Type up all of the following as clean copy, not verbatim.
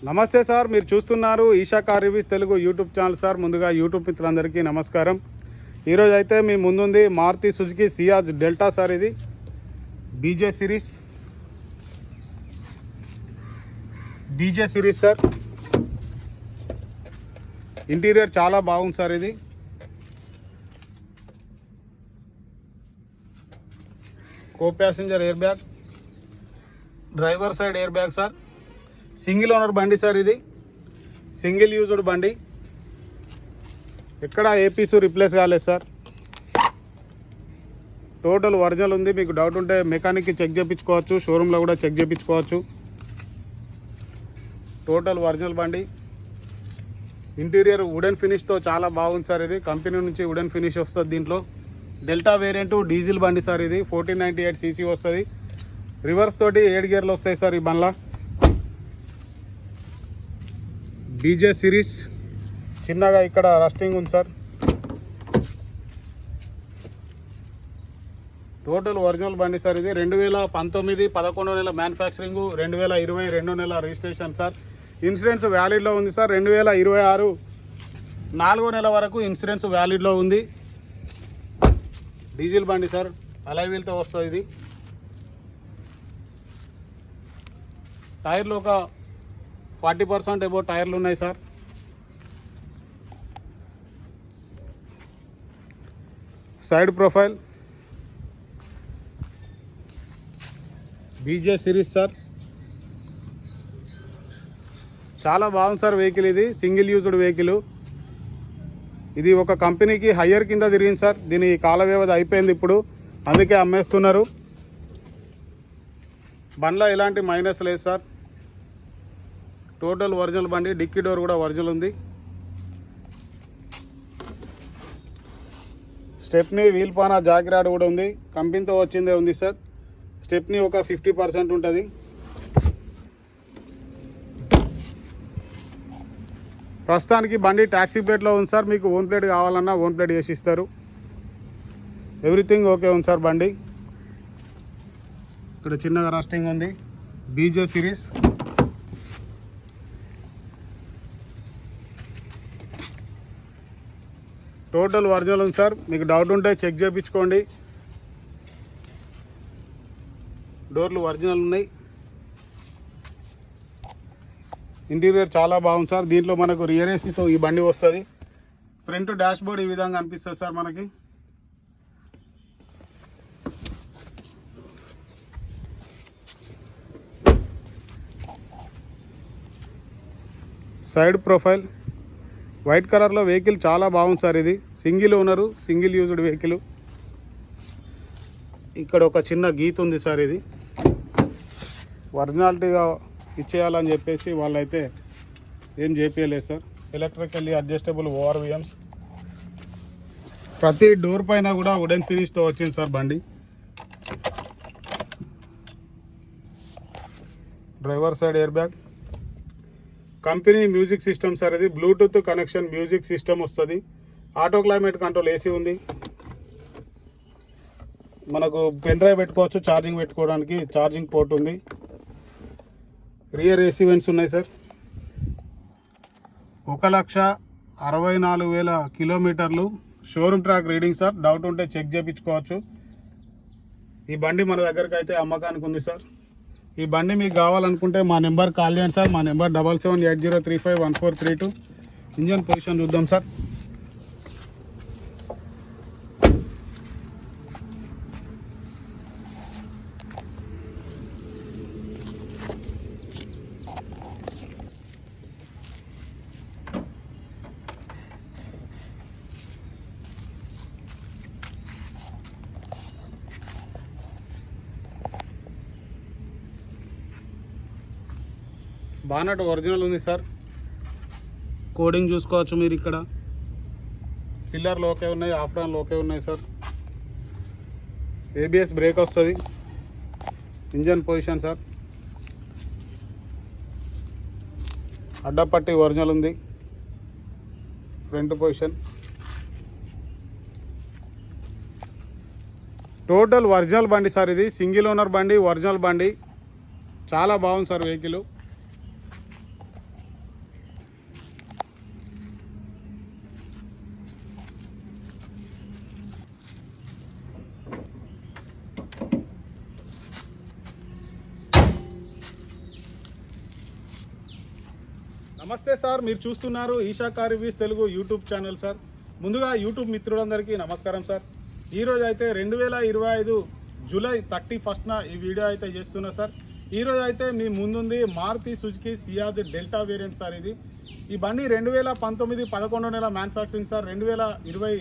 నమస్తే సార్, మీరు చూస్తున్నారు Eesha car reviews Telugu YouTube channel sir. ముందుగా యూట్యూబ్ మిత్రులందరికీ నమస్కారం. ఈరోజు అయితే మీ ముందుంది Maruti Suzuki Ciaz Delta sir. ఇది డీజే సిరీస్ సార్. ఇంటీరియర్ చాలా బాగుంది సార్. ఇది co passenger air bag, driver side air bag sir. Single owner బండి సార్. ఇది సింగిల్ యూజ్డ్ బండి, ఎక్కడ ఏ పీసు రిప్లేస్ కాలేదు సార్. టోటల్ ఒరిజినల్ ఉంది. మీకు డౌట్ ఉంటే మెకానిక్కి చెక్ చేయించుకోవచ్చు, షోరూంలో కూడా చెక్ చేయించుకోవచ్చు. టోటల్ ఒరిజినల్ బండి. ఇంటీరియర్ వుడెన్ ఫినిష్తో చాలా బాగుంది సార్. ఇది కంపెనీ నుంచి వుడెన్ ఫినిష్ వస్తుంది దీంట్లో. డెల్టా వేరియంట్ డీజిల్ బండి సార్. ఇది 1498 cc వస్తుంది. రివర్స్ తోటి 7 గేర్లు వస్తాయి సార్ ఈ బండ్ల. DJ series. చిన్నగా ఇక్కడ రస్టింగ్ ఉంది సార్. టోటల్ ఒరిజినల్ బండి సార్. ఇది 2019 11 నెల మ్యానుఫ్యాక్చరింగ్, 2020 2 నెల రిజిస్ట్రేషన్ సార్. ఇన్సూరెన్స్ వ్యాలిడ్లో ఉంది సార్. 2026 4 నెల వరకు ఇన్సూరెన్స్ వ్యాలిడ్లో ఉంది. డీజిల్ బండి సార్, అలాయ్ వీల్తో వస్తుంది ఇది. టైర్లు ఒక 40% అబౌవ్ టైర్లు ఉన్నాయి sir. Side profile DJ series sir. చాలా బాగుంది సార్ వెహికల్. ఇది సింగిల్ యూజ్డ్ వెహికల్. ఇది ఒక కంపెనీకి హయ్యర్ కింద తిరిగింది సార్. దీని కాల వ్యవధి అయిపోయింది ఇప్పుడు, అందుకే అమ్మేస్తున్నారు. బండ్లో ఎలాంటి మైనస్ లేదు సార్. టోటల్ ఒరిజినల్ బండి. డిక్కీ డోర్ కూడా ఒరిజినల్ ఉంది. స్టెప్నీ, వీల్ పానా, జాకిరాడ్ కూడా ఉంది. కంపెనీతో వచ్చిందే ఉంది సార్. స్టెప్నీ ఒక 50% ఉంటుంది. ప్రస్తుతానికి బండి ట్యాక్సీ ప్లేట్లో ఉంది సార్. మీకు ఓన్ ప్లేట్ కావాలన్నా ఓన్ ప్లేట్ చేసి ఇస్తారు. ఎవ్రీథింగ్ ఓకే ఉంది సార్ బండి. ఇక్కడ చిన్నగా రస్టింగ్ ఉంది. DJ series. టోటల్ ఒరిజినల్ ఉంది సార్. మీకు డౌట్ ఉంటే చెక్ చేయించుకోండి. డోర్లు ఒరిజినల్ ఉన్నాయి. ఇంటీరియర్ చాలా బాగుంది సార్. దీంట్లో మనకు రియర్ ఏసీతో ఈ బండి వస్తుంది. ఫ్రంట్ డాష్ బోర్డ్ ఈ విధంగా అనిపిస్తుంది సార్ మనకి. సైడ్ ప్రొఫైల్ వైట్ కలర్లో వెహికల్ చాలా బాగుంది సార్. ఇది single owner, single used vehicle. ఇక్కడ ఒక చిన్న గీత ఉంది సార్. ఇది ఒరిజినాలిటీగా ఇచ్చేయాలని చెప్పేసి వాళ్ళైతే ఏం చేపించలేదు సార్. Electrically adjustable ORVMs. ప్రతి డోర్ పైన కూడా వుడెన్ ఫినిష్తో వచ్చింది సార్ బండి. Driver side air bag. Company music system sir. ఇది బ్లూటూత్ కనెక్షన్ మ్యూజిక్ సిస్టమ్ వస్తుంది. ఆటో క్లైమేట్ కంట్రోల్ ఏసీ ఉంది. మనకు పెన్ డ్రైవ్ పెట్టుకోవచ్చు, ఛార్జింగ్ పెట్టుకోవడానికి ఛార్జింగ్ పోర్ట్ ఉంది. రియర్ ఏసీ వెంట్స్ ఉన్నాయి సార్. 1,64,000 కిలోమీటర్లు showroom track reading sir. Doubt ఉంటే చెక్ చేయించుకోవచ్చు. ఈ బండి మన దగ్గరకు అయితే అమ్మకానికి ఉంది సార్. ఈ బండి మీకు కావాలనుకుంటే మా నెంబర్ కాల్ చేయండి సార్. మా నెంబర్ 7780351432. ఇంజన్ పొజిషన్ చూద్దాం సార్. బానట్ ఒరిజినల్ ఉంది సార్. కోడింగ్ చూసుకోవచ్చు మీరు ఇక్కడ. పిల్లర్లు ఓకే ఉన్నాయి, ఆఫ్రాన్లు ఓకే ఉన్నాయి సార్. ఏబిఎస్ బ్రేక్ వస్తుంది. Engine position sir. అడ్డపట్టి ఒరిజినల్ ఉంది. Front position. టోటల్ ఒరిజినల్ బండి సార్. ఇది సింగిల్ ఓనర్ బండి, ఒరిజినల్ బండి. చాలా బాగుంది సార్ వెహికల్. నమస్తే సార్, మీరు చూస్తున్నారు Eesha car reviews Telugu YouTube channel sir. ముందుగా యూట్యూబ్ మిత్రులందరికీ నమస్కారం సార్. ఈరోజు అయితే 2025 జూలై 31న ఈ వీడియో అయితే చేస్తున్నా సార్. ఈరోజు అయితే మీ ముందుంది Maruti Suzuki Ciaz Delta variant sir. ఈ బండి 2019 11వ నెల మ్యానుఫ్యాక్చరింగ్ సార్. 2020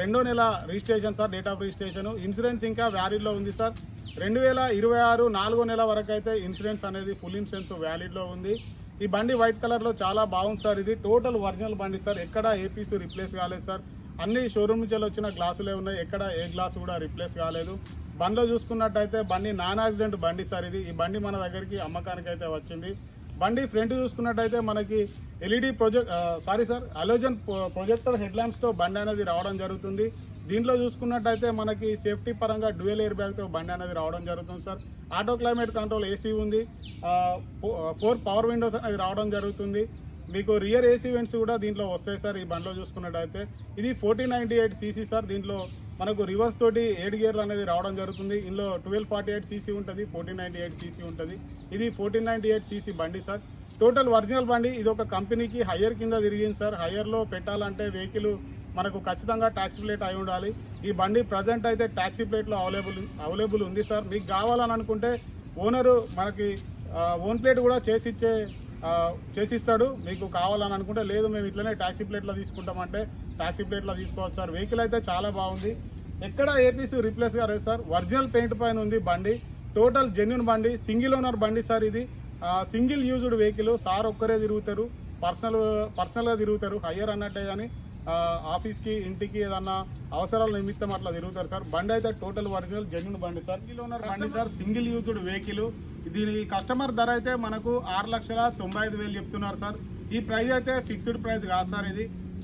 2వ నెల registration sir, date of registration. Insurance ఇంకా వ్యాలిడ్లో ఉంది సార్. 2026 4వ నెల వరకు అయితే ఇన్సూరెన్స్ అనేది ఫుల్ ఇన్సూరెన్స్ వ్యాలిడ్లో ఉంది. ఈ బండి వైట్ కలర్లో చాలా బాగుంది సార్. ఇది టోటల్ ఒరిజినల్ బండి సార్. ఎక్కడ ఏ పీసు రిప్లేస్ కాలేదు సార్. అన్ని షోరూమ్ నుంచి వచ్చిన గ్లాసులే ఉన్నాయి, ఎక్కడ ఏ గ్లాసు కూడా రిప్లేస్ కాలేదు. బండిలో చూసుకున్నట్టయితే బండి నాన్ యాక్సిడెంట్ బండి సార్. ఈ బండి మన దగ్గరికి అమ్మకానికి అయితే వచ్చింది. బండి ఫ్రంట్ చూసుకున్నట్టయితే మనకి ఎల్ఈడి అలోజన్ ప్రొజెక్టర్ హెడ్ ల్యాంప్స్తో బండి అనేది రావడం జరుగుతుంది. దీంట్లో చూసుకున్నట్టయితే మనకి సేఫ్టీ పరంగా డ్యూయల్ ఎయిర్ బ్యాగ్తో బండి అనేది రావడం జరుగుతుంది sir. Auto climate control AC ఉంది. 4 పవర్ విండోస్ అనేది రావడం జరుగుతుంది. మీకు రియర్ ఏసీ వెంట్స్ కూడా దీంట్లో వస్తాయి సార్. ఈ బండిలో చూసుకున్నట్టయితే ఇది 1498 సీసీ సార్. దీంట్లో మనకు రివర్స్ తోటి 7 గేర్లు అనేది రావడం జరుగుతుంది. ఇందులో 1248 సీసీ ఉంటుంది, 1498 సీసీ ఉంటుంది. ఇది 1498 సీసీ బండి సార్. టోటల్ ఒరిజినల్ బండి. ఇది ఒక కంపెనీకి హయ్యర్ కింద తిరిగింది సార్. హయ్యర్లో పెట్టాలంటే వెహికల్ మనకు ఖచ్చితంగా ట్యాక్సీ ప్లేట్ అయి ఉండాలి. ఈ బండి ప్రజెంట్ అయితే ట్యాక్సీ ప్లేట్లో అవైలబుల్ ఉంది సార్. మీకు కావాలని అనుకుంటే ఓనరు మనకి ఓన్ ప్లేట్ కూడా చేసిస్తాడు. మీకు కావాలని అనుకుంటే, లేదు మేము ఇట్లనే ట్యాక్సీ ప్లేట్లో తీసుకుంటామంటే ట్యాక్సీ ప్లేట్లో తీసుకోవచ్చు సార్. వెహికల్ అయితే చాలా బాగుంది, ఎక్కడ ఏపీస్ రిప్లేస్ కాలేదు సార్. ఒరిజినల్ పెయింట్ పైన ఉంది బండి. టోటల్ జెన్యున్ బండి, సింగిల్ ఓనర్ బండి సార్. ఇది సింగిల్ యూజ్డ్ వెహికల్ సార్. ఒక్కరే తిరుగుతారు, పర్సనల్గా తిరుగుతారు. హయ్యర్ అన్నట్టే కానీ ఆఫీస్కి ఇంటికి ఏదన్నా అవసరాల నిమిత్తం అట్లా తిరుగుతారు సార్. బండి అయితే టోటల్ ఒరిజినల్ జెన్యున్ బండి సార్. సింగిల్ ఓనర్ బండి సార్, సింగిల్ యూజ్డ్ వెహికల్. దీని కస్టమర్ ధర అయితే మనకు 6,95,000 చెప్తున్నారు సార్. ఈ ప్రైస్ అయితే ఫిక్స్డ్ ప్రైస్ కాదు సార్.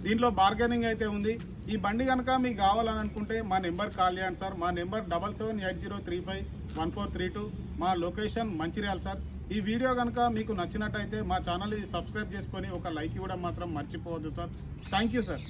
దీంట్లో బార్గెనింగ్ అయితే ఉంది. ఈ బండి కనుక మీకు కావాలని అనుకుంటే మా నెంబర్ కాల్ చేయండి సార్. మా నెంబర్ 7780351432. మా లొకేషన్ మంచిర్యాల సార్. ఈ వీడియో కనుక మీకు నచ్చినట్టయితే మా ఛానల్ని సబ్స్క్రైబ్ చేసుకొని ఒక లైక్ ఇవ్వడం మాత్రం మర్చిపోవద్దు సార్. Thank you sir.